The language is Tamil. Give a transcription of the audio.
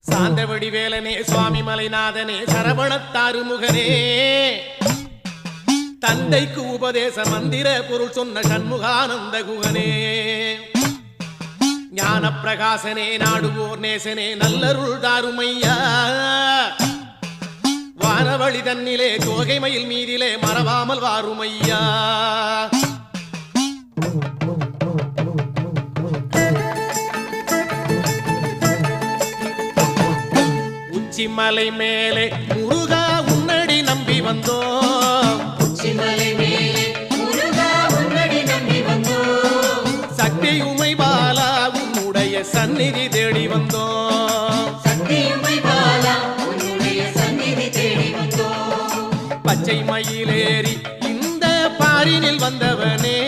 சாந்தவடி வேலனே சுவாமி மலைநாதனே சரவணத்தாறு முகனே தந்தைக்கு உபதேச மந்திர பொருள் சொன்ன சண்முகானந்த குகனே ஞான பிரகாசனே நாடுவோர் நேசனே நல்லருள் தாருமையா வானவழி தன்னிலே தோகை மயில் மீதிலே மறவாமல் வாருமையா உச்சிமலை மேலே முருகா உன்னடி நம்பி வந்தோம் உச்சிமலை மேலே முருகா உன்னடி நம்பி வந்தோம் சக்தியுமை பாலா உன்னுடைய சந்நிதி தேடி வந்தோம் சக்தியுமை பாலா உன்னுடைய சந்நிதி தேடி வந்தோம் பச்சை மயிலேறி இந்த பாரினில் வந்தவனே